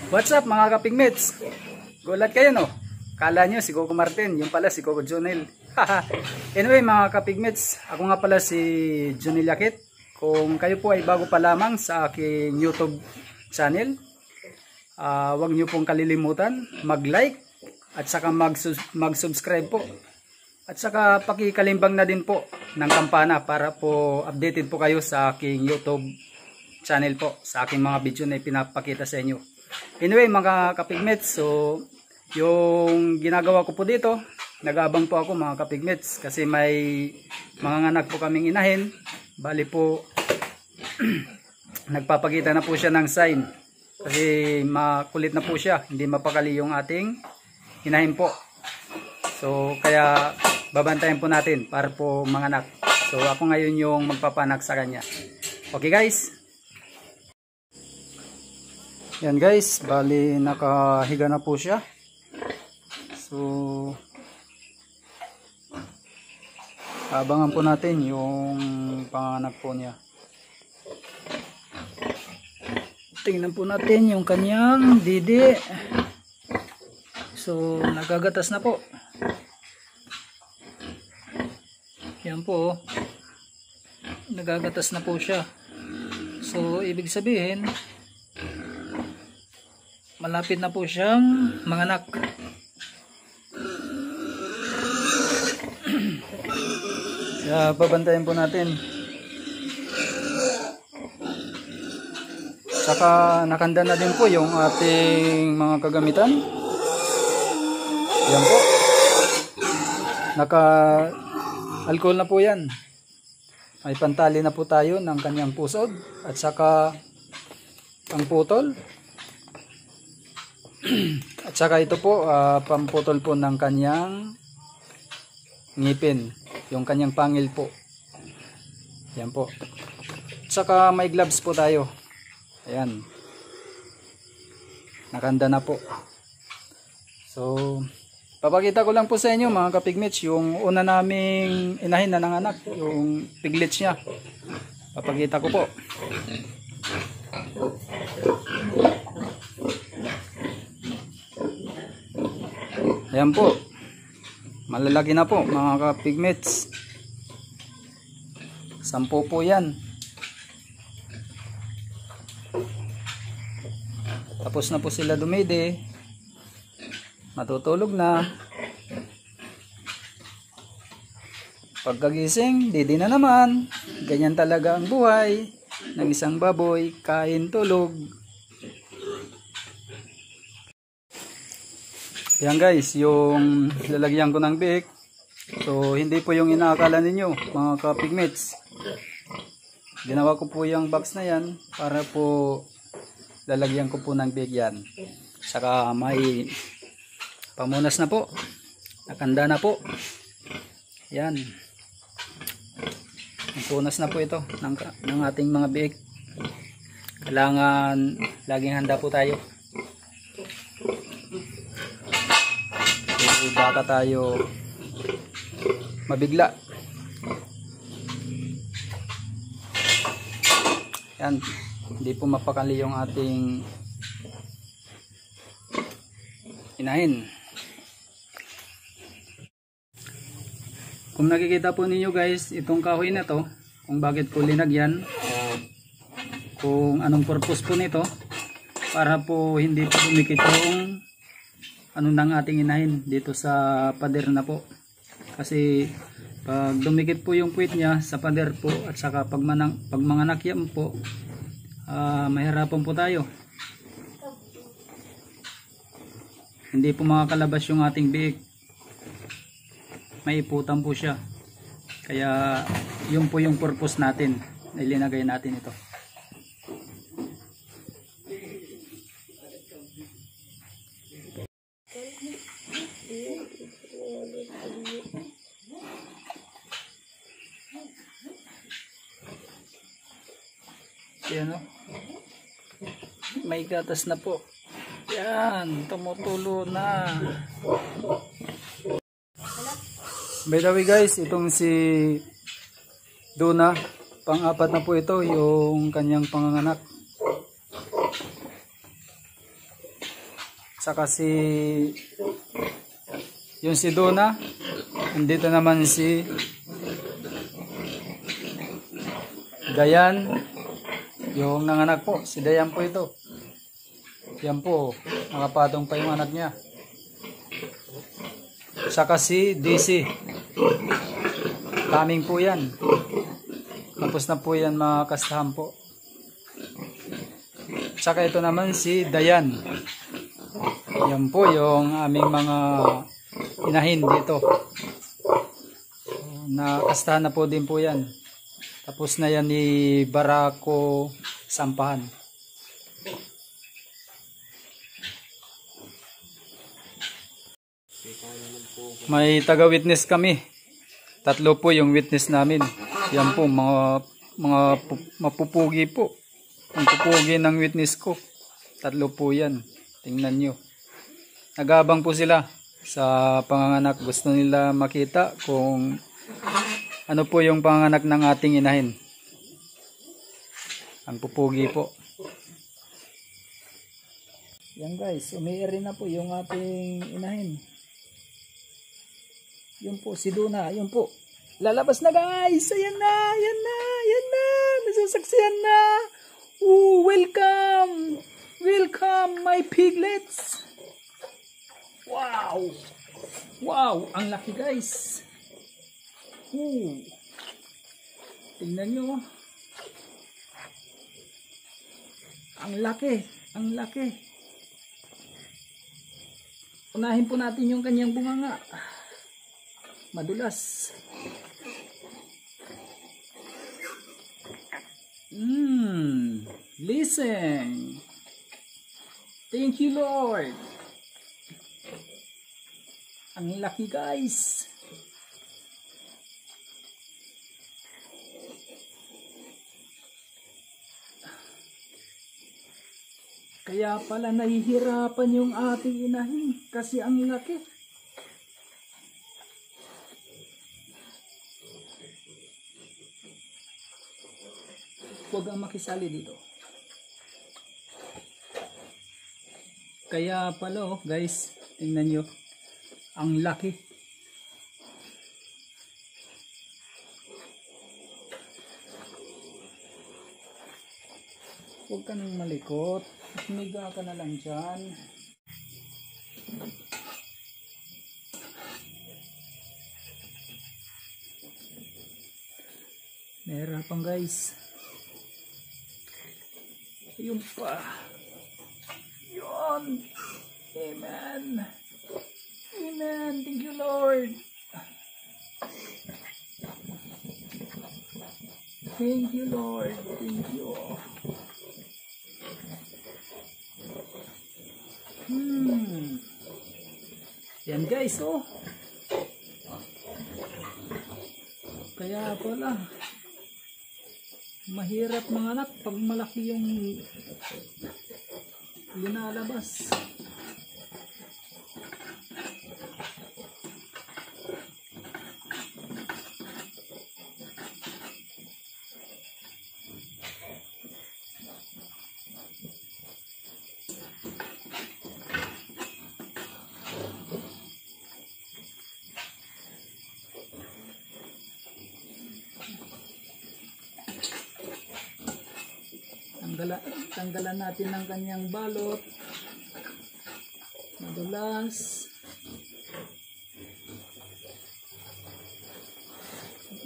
What's up mga kapigmates? Gulat kayo no? Kala nyo si Coco Martin, yung pala si Coco Jonel. Anyway mga kapigmates, ako nga pala si Jonel Yakit. Kung kayo po ay bago pa lamang sa aking YouTube channel, huwag nyo pong kalilimutan mag-like at saka mag-subscribe po. At saka pakikalimbang na din po ng kampana para po updated po kayo sa aking YouTube channel po, sa aking mga video na pinapakita sa inyo. Anyway mga kapigmates, so yung ginagawa ko po dito, nag-aabang po ako mga kapigmates kasi may mga anak po kaming inahin. Bali po nagpapakita na po siya ng sign kasi makulit na po siya, hindi mapakali yung ating inahin po. So kaya babantayan po natin para po mga anak. So ako ngayon yung magpapanak sa kanya. Okay guys? Yan guys, bali nakahiga na po siya. So abangan po natin yung panganak po niya. Tingnan po natin yung kanyang didi. So nagagatas na po. Yan po, nagagatas na po siya. So ibig sabihin malapit na po siyang manganak. Kaya babantayan po natin. Saka nakanda na din po yung ating mga kagamitan. Yan po. Naka-alcohol na po yan. May pantali na po tayo ng kanyang pusod at saka ang putol. At saka ito po pamputol po ng kanyang ngipin, yung kanyang pangil po. Yan po. At saka may gloves po tayo. Ayan. Nakanda na po. So papakita ko lang po sa inyo mga kapigmates yung una naming inahin na nanganak, yung piglets niya. Papakita ko po. Ayan po, malalaki na po mga kapigmates. 10 po yan. Tapos na po sila dumidi, matutulog na. Pagkagising, didi na naman. Ganyan talaga ang buhay ng isang baboy, kain, tulog. Yan guys, yung lalagyan ko ng biik. So hindi po yung inaakala ninyo mga kapigmates. Ginawa ko po yung box na yan para po lalagyan ko po ng biik yan. Saka may pamunas na po, nakanda na po. Yan, punas na po ito ng ating mga biik. Kailangan laging handa po tayo. Baka tayo mabigla. Yan, hindi po mapakali yung ating inahin. Kung nakikita po ninyo guys, itong kahoy na to, kung bakit ko linagyan, kung anong purpose po nito, para po hindi po dumikit yung ano ng ating inahin dito sa pader na po. Kasi pag dumikit po yung puwit niya sa pader po at saka pag manganak yan po, mahirapan po tayo. Hindi po makakalabas yung ating biik. May iputan po siya. Kaya yun po yung purpose natin. Ilinagay natin ito. Yan o. May gatas na po. Yan. Tumutulo na. By the way guys, itong si Duna, pang-apat na po ito yung kanyang panganganak. Saka yung si Duna. Nandito naman si Dayan. Yung nanganak po, si Dayan po ito. Yan po, nakapatong pa yung anak niya. Saka si DC. Kaming po yan. Tapos na po yan mga kastahan po. Saka ito naman si Dayan. Yan po yung aming mga inahin dito. Nakastahan na po din po yan. Tapos na yan ni Barako Sampahan. May taga-witness kami. 3 po yung witness namin. Yan po mga mapupugi po. Ang pupugi ng witness ko. 3 po yan. Tingnan nyo. Nagabang po sila sa panganganak. Gusto nila makita kung ano po yung panganganak ng ating inahin. Ang pupugi po. Yan guys, umiiri na po yung ating inahin. Yun po, si Duna, yun po. Lalabas na guys, ayan na, ayan na, ayan na. Nasusaksihan na. Ooh, welcome. Welcome my piglets. Wow. Wow, ang laki guys. Ooh. Tingnan nyo. Ang laki, ang laki. Unahin po natin yung kanyang bunganga. Madulas. Listen. Thank you Lord. Ang laki guys. Kaya pala nahihirapan yung ating inahin kasi ang laki. Huwag ang makisali dito. Kaya pala oh, guys, tingnan nyo. Ang laki. Huwag ka nang malikot. Miga ka na lang dyan. Nahirapan guys. Yung pa. Yun. Amen. Amen. Thank you Lord. Thank you Lord. Thank you. Yan guys, oh. Kaya pala mahirap manganak pag malaki yung linalabas. Tanggalan natin ng kanyang balot. Madulas.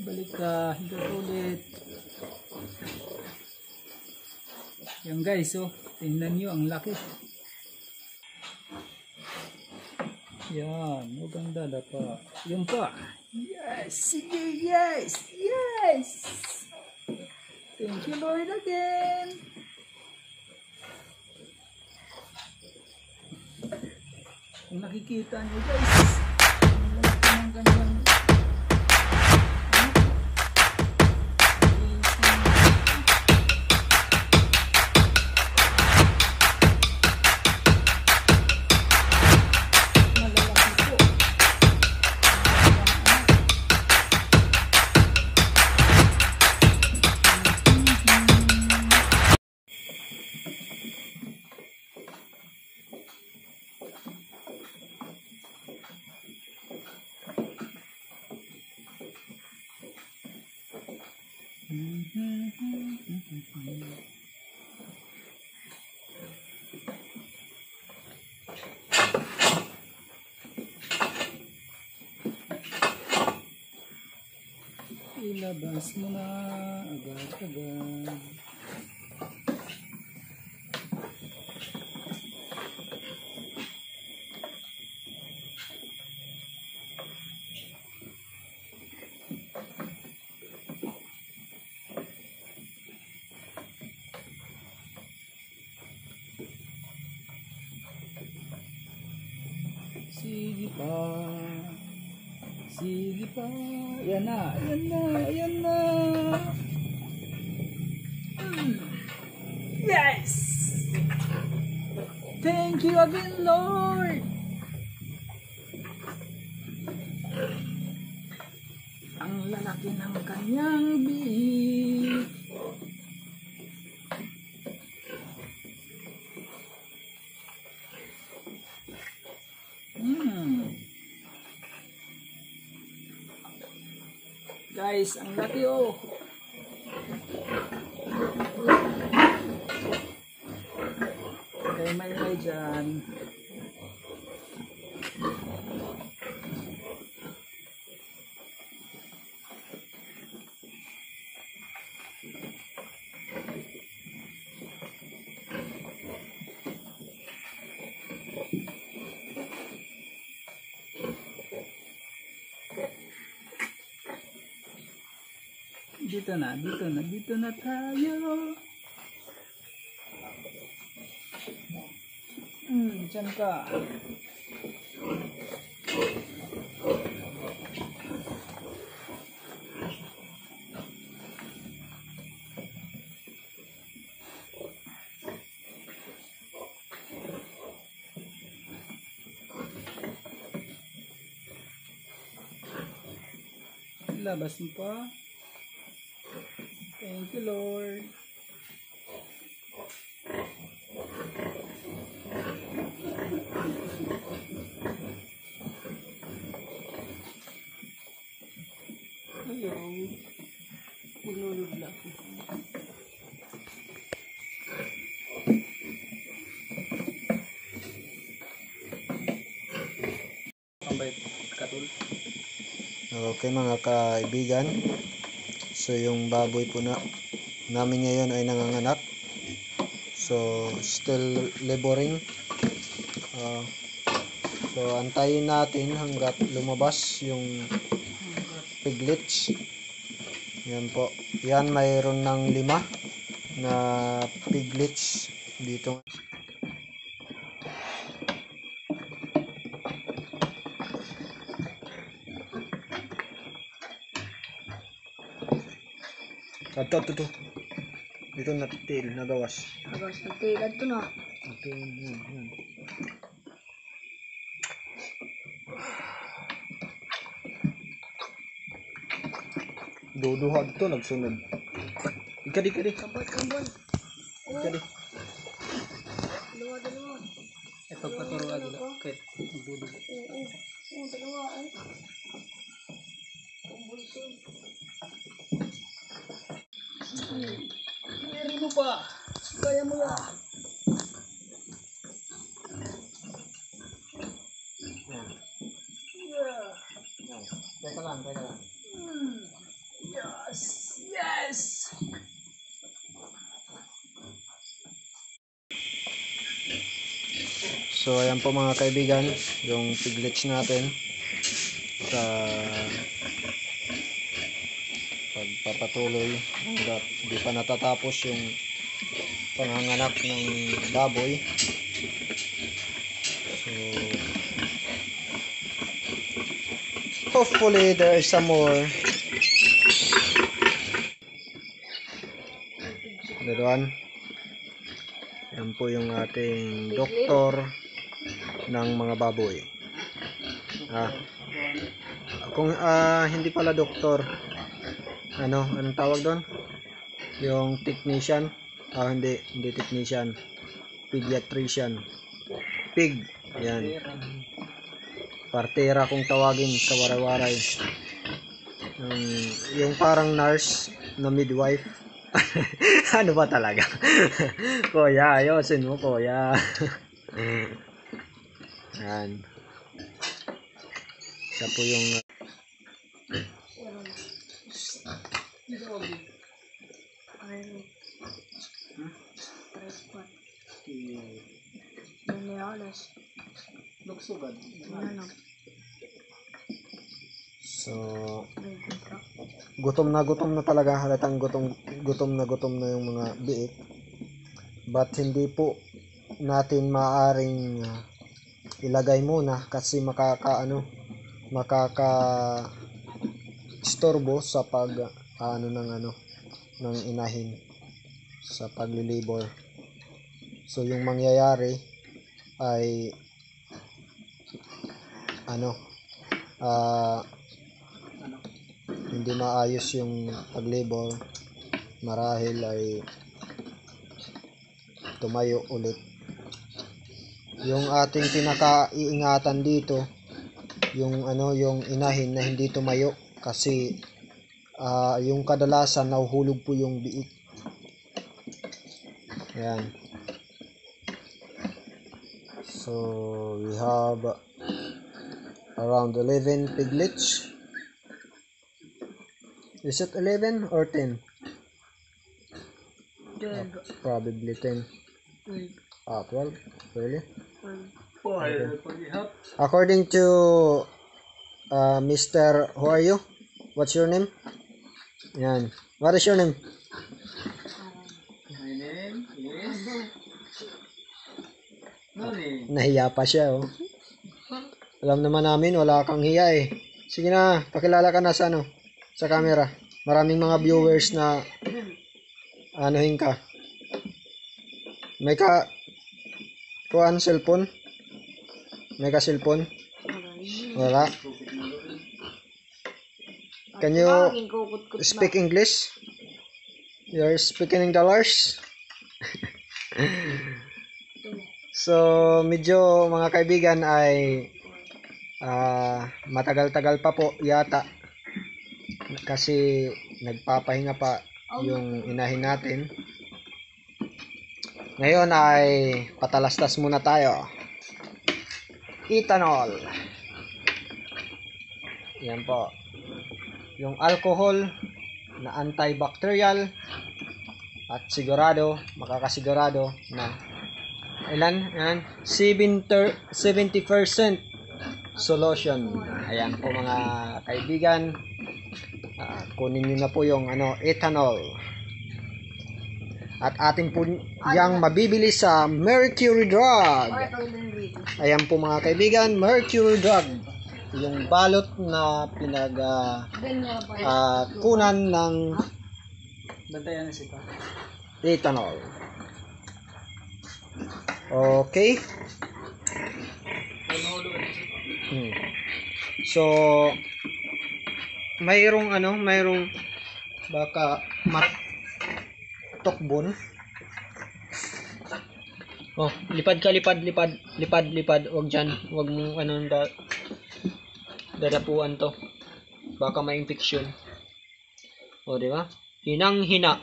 Balik ka, higit ulit. Yan guys, oh. Tingnan nyo, ang laki. Yan, huwag ang dadapa. Yung pa. Yes, sige, yes, yes. Thank you Lord again. Kung nakikita nyo guys, ang laki ng kanyang Ilabas mo na agad-agad. Sige pa. Sige pa. Yan na. Yan na. Yan na. Yes! Thank you again, Lord. Ang lalaki ng kanyang bihik. Guys, ang laki oh. Okay, may dyan. Dito na tayo. Diyan ka. Labas mo pa. Thank you, Lord. Hello. Maglulog lang ako. Okay mga kaibigan, so yung baboy po namin ngayon ay nanganganak, so still laboring. So antayin natin hanggat lumabas yung piglets. Yan po, yan mayroon ng 5 na piglets dito. Ito. Dito na tail, nagawas. Nagawas na tail, ito na. Ito, yan. Duduha dito, nagsunod. Ikadi. Kabot. Ikadi. Dalawa. Ito paturuan nila. Okay, magdudug. Oo, dalawa eh. Kumbulsun. Meron mo pa. Kaya mo yan. Teka lang. Yes! So ayan po mga kaibigan, yung piglets natin sa pagpapatuloy hanggat di pa natatapos yung panganganak ng baboy. So hopefully there is some more. Daduan. Yan po yung ating doktor ng mga baboy. Kung hindi pala doktor, anong tawag doon? Yung technician. Hindi technician. Pediatrician. Pig. Yan. Partera kung tawagin sa waray-waray. Yung parang nurse na midwife. Ano ba talaga? Kuya, ayosin mo, kuya. Yan. Siya po yung so gutom na talaga, halatang gutom na yung mga biik. But hindi po natin maaring ilagay muna kasi makaka istorbo sa ng inahin sa paglilibor. So yung mangyayari ay hindi maayos yung paglibor, marahil ay tumayo ulit. Yung ating pinaka-iingatan dito, yung inahin na hindi tumayo kasi yung kadalasan nahuhulog po yung biik. Ayan. So we have around 11 piglets. Is it 11 or 10? 12. Probably 10. 12? Really? 12. Okay. According to Mr. Who are you? What's your name? Yan. What is your name? My name is Noni. Nahiya pa siya, oh. Alam naman namin, wala kang hiya eh. Sige na, pakilala ka na sa camera. Maraming mga viewers na anuhin ka. May cellphone? May ka cellphone? Wala. Can you speak English? You're speaking in dollars? So, medyo mga kaibigan ay matagal-tagal pa po yata kasi nagpapahinga pa yung inahin natin. Ngayon ay patalastas muna tayo. Ethanol. Yan po. Yung alcohol na antibacterial at makakasigurado na ilan? Yan, 70% solution. Ayan po mga kaibigan. Kunin niyo na po yung ethanol. At atin po yang mabibili sa Mercury Drug. Ayan po mga kaibigan, Mercury Drug. Yung balot na kunan ng Bantayan na siya. ethanol. Okay. So mayroong baka tokbon. Oh, lipad. Wag diyan. Wag mo dadapuan to. Baka ma-infection. O, di ba? Hinang-hina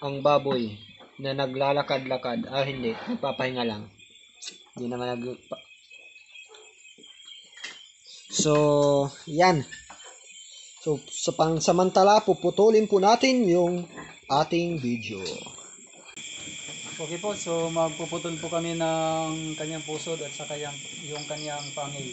ang baboy na naglalakad-lakad. Hindi. Nagpapahinga lang. Hindi naman So, yan. So, sa pangsamantala, puputulin po natin yung ating video. Okay po, so magpuputol po kami ng kanyang pusod at saka yung kanyang pangil.